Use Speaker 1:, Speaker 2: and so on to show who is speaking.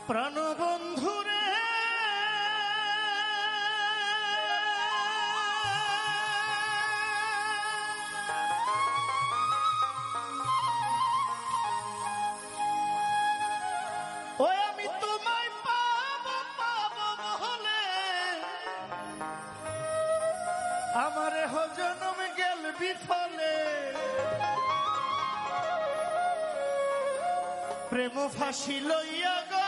Speaker 1: প্রাণবন্ধুরে ওই আমি তোমায় পাবো পাবো বলে আমারে জনম গেল বিফলে প্রেম ফাঁসি লইয়া গো